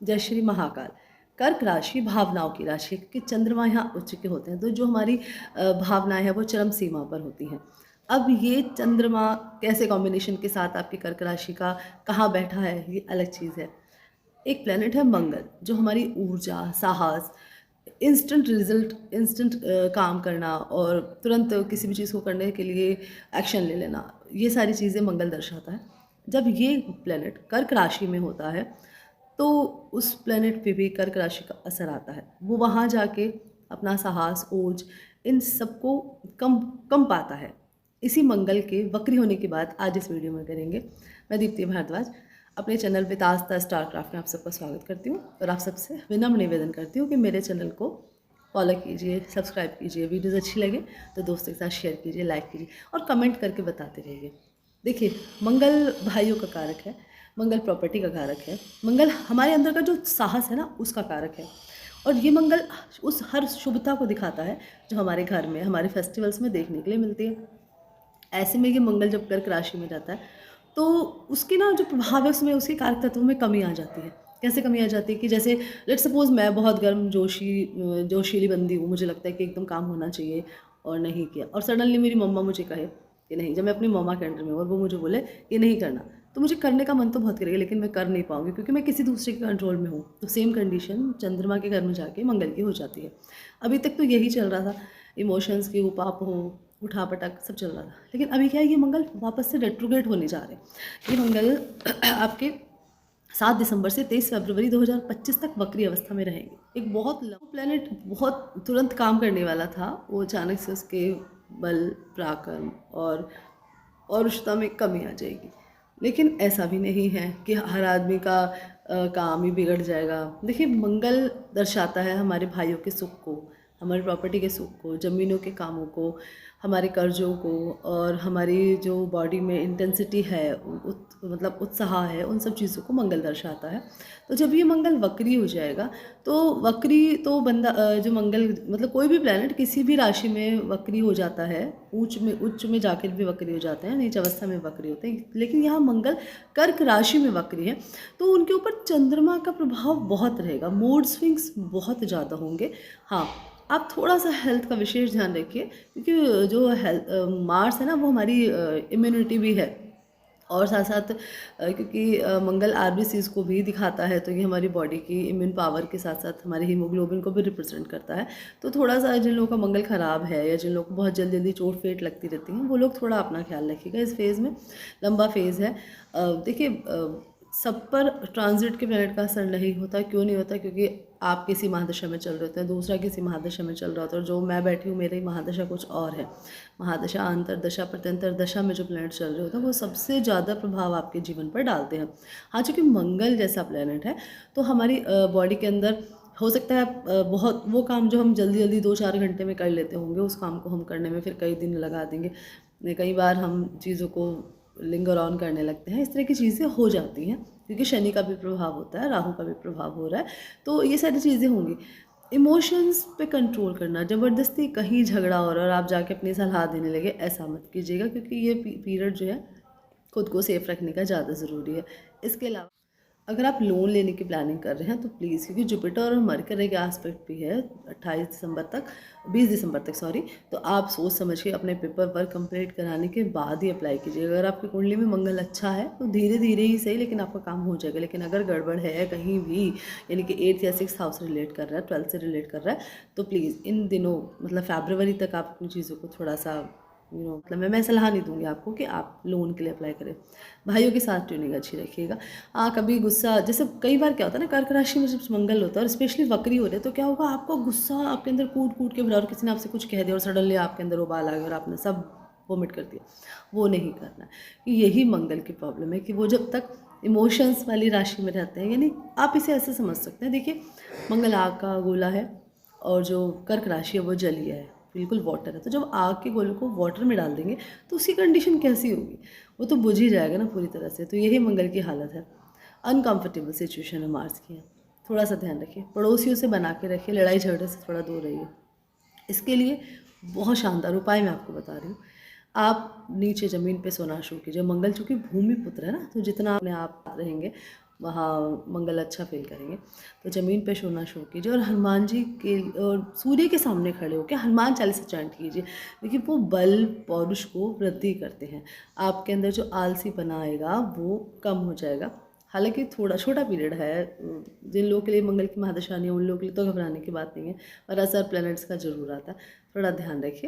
जय श्री महाकाल। कर्क राशि भावनाओं की राशि, क्योंकि चंद्रमा यहाँ उच्च के होते हैं, तो जो हमारी भावनाएं हैं वो चरम सीमा पर होती हैं। अब ये चंद्रमा कैसे कॉम्बिनेशन के साथ आपकी कर्क राशि का कहाँ बैठा है, ये अलग चीज़ है। एक प्लेनेट है मंगल, जो हमारी ऊर्जा, साहस, इंस्टेंट रिजल्ट, इंस्टेंट काम करना और तुरंत किसी भी चीज़ को करने के लिए एक्शन ले लेना, ये सारी चीज़ें मंगल दर्शाता है। जब ये प्लेनेट कर्क राशि में होता है तो उस प्लेनेट पे भी कर्क राशि का असर आता है। वो वहाँ जाके अपना साहस, ओज, इन सबको कम कम पाता है। इसी मंगल के वक्री होने की बात आज इस वीडियो में करेंगे। मैं दीप्ति भारद्वाज अपने चैनल विताज द स्टार क्राफ्ट में आप सबका स्वागत करती हूँ और आप सबसे विनम्र निवेदन करती हूँ कि मेरे चैनल को फॉलो कीजिए, सब्सक्राइब कीजिए, वीडियोज़ अच्छी लगे तो दोस्तों के साथ शेयर कीजिए, लाइक कीजिए और कमेंट करके बताते रहिए। देखिए, मंगल भाइयों का कारक है, मंगल प्रॉपर्टी का कारक है, मंगल हमारे अंदर का जो साहस है ना उसका कारक है। और ये मंगल उस हर शुभता को दिखाता है जो हमारे घर में, हमारे फेस्टिवल्स में देखने के लिए मिलती है। ऐसे में ये मंगल जब कर्क राशि में जाता है तो उसकी ना जो प्रभाव है उसमें उसके कारक तत्वों में कमी आ जाती है। कैसे कमी आ जाती है कि जैसे लेट सपोज मैं बहुत गर्म जोशीली बंदी हूँ, मुझे लगता है कि एकदम काम होना चाहिए और नहीं किया, और सडनली मेरी मम्मा मुझे कहे कि नहीं, जब मैं अपनी मम्मा के अंडर में हूँ और वो मुझे बोले कि नहीं करना, तो मुझे करने का मन तो बहुत करेगा लेकिन मैं कर नहीं पाऊंगी क्योंकि मैं किसी दूसरे के कंट्रोल में हूँ। तो सेम कंडीशन चंद्रमा के घर में जाके मंगल की हो जाती है। अभी तक तो यही चल रहा था, इमोशंस की उपाप हो, उठा-पटक सब चल रहा था। लेकिन अभी क्या है, ये मंगल वापस से रेट्रोग्रेड होने जा रहे हैं। ये मंगल आपके 7 दिसंबर से 23 फरवरी 2025 तक वक्री अवस्था में रहेंगे। एक बहुत लंबा प्लैनेट, बहुत तुरंत काम करने वाला था, वो अचानक से उसके बल, पराक्रम और उष्णता में कमी आ जाएगी। लेकिन ऐसा भी नहीं है कि हर आदमी का काम ही बिगड़ जाएगा। देखिए, मंगल दर्शाता है हमारे भाइयों के सुख को, हमारी प्रॉपर्टी के सुख को, ज़मीनों के कामों को, हमारे कर्जों को, और हमारी जो बॉडी में इंटेंसिटी है, मतलब उत्साह है, उन सब चीज़ों को मंगल दर्शाता है। तो जब ये मंगल वक्री हो जाएगा तो वक्री तो बंदा जो मंगल मतलब कोई भी प्लैनेट किसी भी राशि में वक्री हो जाता है, उच्च में जाकर भी वक्री हो जाते हैं, नीच अवस्था में वक्री होते हैं। लेकिन यहाँ मंगल कर्क राशि में वक्री है तो उनके ऊपर चंद्रमा का प्रभाव बहुत रहेगा, मूड स्विंग्स बहुत ज़्यादा होंगे। हाँ, आप थोड़ा सा हेल्थ का विशेष ध्यान रखिए क्योंकि जो हेल्थ मार्स है ना वो हमारी इम्यूनिटी भी है, और साथ साथ क्योंकि मंगल आरबीसीज को भी दिखाता है, तो ये हमारी बॉडी की इम्यून पावर के साथ साथ हमारे हीमोग्लोबिन को भी रिप्रेजेंट करता है। तो थोड़ा सा जिन लोगों का मंगल ख़राब है या जिन लोगों को बहुत जल्दी जल्दी चोट फेट लगती रहती हैं, वो लोग थोड़ा अपना ख्याल रखिएगा। इस फेज़ में लंबा फेज़ है। देखिए, सब पर ट्रांजिट के प्लैनेट का असर नहीं होता। क्यों नहीं होता? क्योंकि आप किसी महादशा में चल रहे होते हैं, दूसरा किसी महादशा में चल रहा होता है, और जो मैं बैठी हूँ मेरी महादशा कुछ और है। महादशा, अंतरदशा, प्रत्यंतर दशा में जो प्लैनेट चल रहे होते हैं वो सबसे ज़्यादा प्रभाव आपके जीवन पर डालते हैं। हाँ, चूँकि मंगल जैसा प्लैनेट है तो हमारी बॉडी के अंदर हो सकता है बहुत वो काम जो हम जल्दी जल्दी 2-4 घंटे में कर लेते होंगे, उस काम को हम करने में फिर कई दिन लगा देंगे। कई बार हम चीज़ों को लिंगर ऑन करने लगते हैं, इस तरह की चीज़ें हो जाती हैं क्योंकि शनि का भी प्रभाव होता है, राहु का भी प्रभाव हो रहा है, तो ये सारी चीज़ें होंगी। इमोशंस पे कंट्रोल करना, ज़बरदस्ती कहीं झगड़ा हो रहा है और आप जाके अपनी सलाह देने लगे, ऐसा मत कीजिएगा क्योंकि ये पीरियड जो है खुद को सेफ रखने का ज़्यादा ज़रूरी है। इसके अलावा अगर आप लोन लेने की प्लानिंग कर रहे हैं तो प्लीज़, क्योंकि जुपिटर और मरकरी के एस्पेक्ट भी है 28 दिसंबर तक, 20 दिसंबर तक सॉरी, तो आप सोच समझ के अपने पेपर वर्क कंप्लीट कराने के बाद ही अप्लाई कीजिए। अगर आपकी कुंडली में मंगल अच्छा है तो धीरे धीरे ही सही लेकिन आपका काम हो जाएगा। लेकिन अगर गड़बड़ है कहीं भी, यानी कि 8th या 6th हाउस से रिलेट कर रहा है, 12th से रिलेट कर रहा है, तो प्लीज़ इन दिनों मतलब फरवरी तक आप अपनी चीज़ों को थोड़ा सा मतलब मैं सलाह नहीं दूंगी आपको कि आप लोन के लिए अप्लाई करें। भाइयों के साथ ट्यूनिंग अच्छी रखिएगा। कभी गुस्सा, जैसे कई बार क्या होता है ना, कर्क राशि में जब मंगल होता है और स्पेशली वक्री हो रहे, तो क्या होगा, आपको गुस्सा आपके अंदर कूट कूट के भरा और किसी ने आपसे कुछ कह दिया और सडनली आपके अंदर उबाल आ गया और आपने सब वोमिट कर दिया। वो नहीं करना है। यही मंगल की प्रॉब्लम है कि वो जब तक इमोशंस वाली राशि में रहते हैं, यानी आप इसे ऐसे समझ सकते हैं। देखिए, मंगल आग का गोला है और जो कर्क राशि है वो जलीय है, बिल्कुल वाटर है। तो जब आग के गोले को वाटर में डाल देंगे तो उसकी कंडीशन कैसी होगी, वो तो बुझ ही जाएगा ना पूरी तरह से। तो यही मंगल की हालत है। अनकंफर्टेबल सिचुएशन है मार्स की है, थोड़ा सा ध्यान रखिए। पड़ोसियों से बना के रखिए, लड़ाई झगड़े से थोड़ा दूर रहिए। इसके लिए बहुत शानदार उपाय मैं आपको बता रही हूँ। आप नीचे ज़मीन पे सोना शुरू कीजिए। मंगल चूँकि भूमि पुत्र है ना, तो जितना अपने आप रहेंगे वहाँ मंगल अच्छा फील करेंगे। तो ज़मीन पे सोना शुरू कीजिए और हनुमान जी के और सूर्य के सामने खड़े होकर हनुमान चालीसा चैंट कीजिए। देखिए वो बल पौरुष को वृद्धि करते हैं, आपके अंदर जो आलसी बना आएगा वो कम हो जाएगा। हालांकि थोड़ा छोटा पीरियड है, जिन लोगों के लिए मंगल की महादशा नहीं है उन लोगों के लिए तो घबराने की बात नहीं है, पर असर प्लैनेट्स का जरूर आता है, थोड़ा ध्यान रखिए।